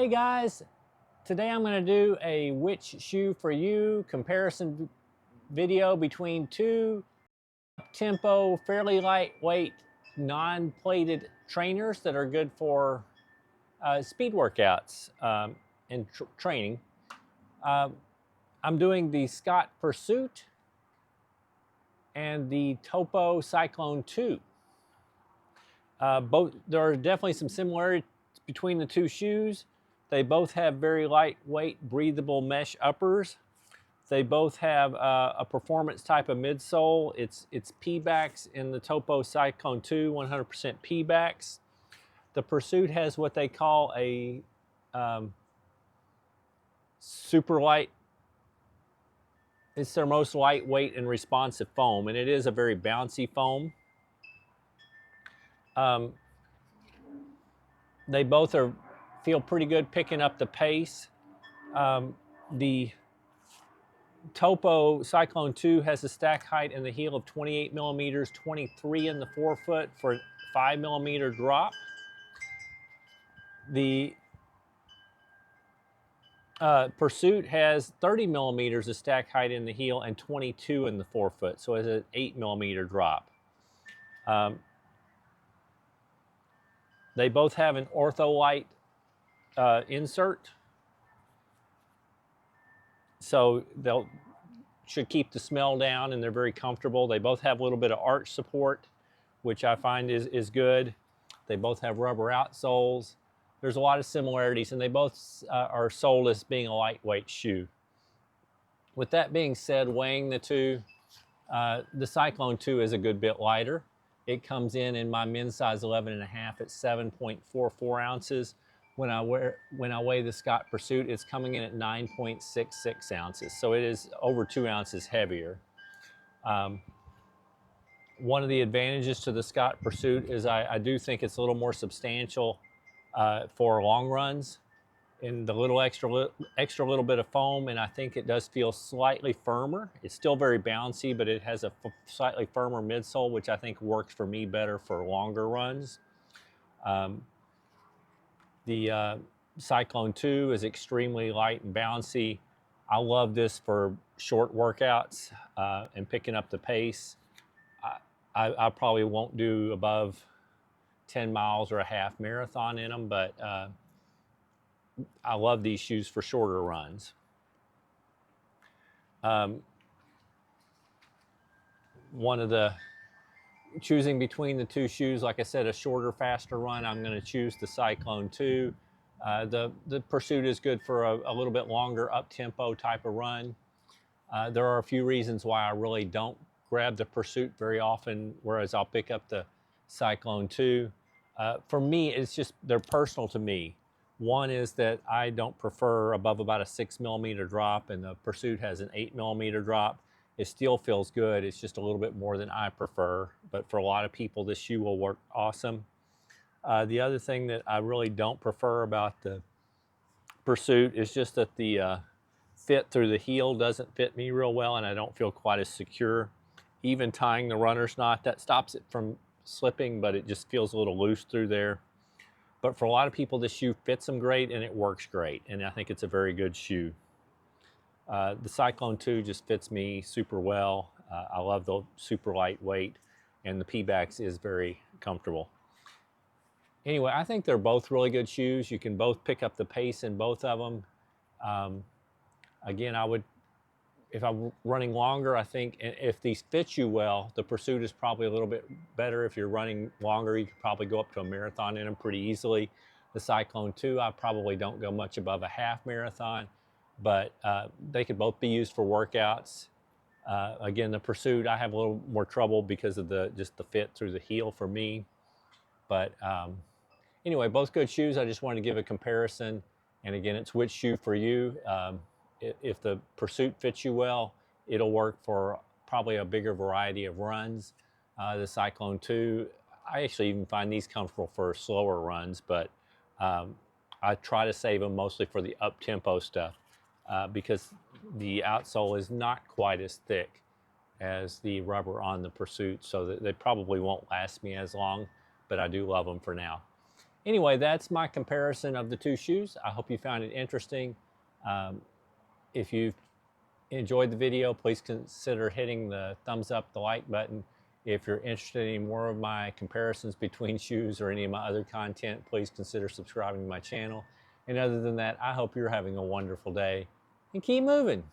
Hey guys, today I'm going to do a which shoe for you comparison video between two tempo, fairly lightweight, non-plated trainers that are good for speed workouts and training. I'm doing the Scott Pursuit and the Topo Cyclone 2. There are definitely some similarities between the two shoes. They both have very lightweight, breathable mesh uppers. They both have a performance type of midsole. It's P-backs in the Topo Cyclone 2, 100% P-backs. The Pursuit has what they call a super light. It's their most lightweight and responsive foam, and it is a very bouncy foam. They both feel pretty good picking up the pace. The Topo Cyclone 2 has a stack height in the heel of 28 millimeters, 23 in the forefoot for a 5 millimeter drop. The Pursuit has 30 millimeters of stack height in the heel and 22 in the forefoot, so it's an 8 millimeter drop. They both have an ortholite insert, so they'll should keep the smell down, and they're very comfortable. They both have a little bit of arch support, which I find is good. They both have rubber outsoles. There's a lot of similarities, and they both are sold as being a lightweight shoe. With that being said, weighing the two, the Cyclone 2 is a good bit lighter. It comes in my men's size 11.5 at 7.44 ounces. When I weigh the Scott Pursuit, it's coming in at 9.66 ounces. So it is over 2 ounces heavier. One of the advantages to the Scott Pursuit is I do think it's a little more substantial for long runs, and the little extra little bit of foam, and I think it does feel slightly firmer. It's still very bouncy, but it has a slightly firmer midsole, which I think works for me better for longer runs. The Cyclone 2 is extremely light and bouncy. I love this for short workouts and picking up the pace. I probably won't do above 10 miles or a half marathon in them, but I love these shoes for shorter runs. Choosing between the two shoes, like I said, a shorter, faster run, I'm going to choose the Cyclone 2. The Pursuit is good for a little bit longer up-tempo type of run. There are a few reasons why I really don't grab the Pursuit very often, whereas I'll pick up the Cyclone 2. For me, it's just, they're personal to me. One is that I don't prefer above about a 6 millimeter drop, and the Pursuit has an 8 millimeter drop. It still feels good. It's just a little bit more than I prefer, but for a lot of people, this shoe will work awesome. The other thing that I really don't prefer about the Pursuit is just that the fit through the heel doesn't fit me real well, and I don't feel quite as secure. Even tying the runner's knot, that stops it from slipping, but it just feels a little loose through there. But for a lot of people, this shoe fits them great, and it works great, and I think it's a very good shoe. The Cyclone 2 just fits me super well. I love the super lightweight, and the P-backs is very comfortable. Anyway, I think they're both really good shoes. You can both pick up the pace in both of them. Again, if I'm running longer, I think if these fit you well, the Pursuit is probably a little bit better. If you're running longer, you could probably go up to a marathon in them pretty easily. The Cyclone 2, I probably don't go much above a half marathon, but they could both be used for workouts. Again, the Pursuit, I have a little more trouble because of just the fit through the heel for me. But anyway, both good shoes. I just wanted to give a comparison. And again, it's which shoe for you. If the Pursuit fits you well, it'll work for probably a bigger variety of runs. The Cyclone 2, I actually even find these comfortable for slower runs, but I try to save them mostly for the up-tempo stuff because the outsole is not quite as thick as the rubber on the Pursuit, so that they probably won't last me as long, but I do love them for now. Anyway, that's my comparison of the two shoes. I hope you found it interesting. If you've enjoyed the video, please consider hitting the thumbs up, the like button. If you're interested in any more of my comparisons between shoes or any of my other content, please consider subscribing to my channel. And other than that, I hope you're having a wonderful day and keep moving.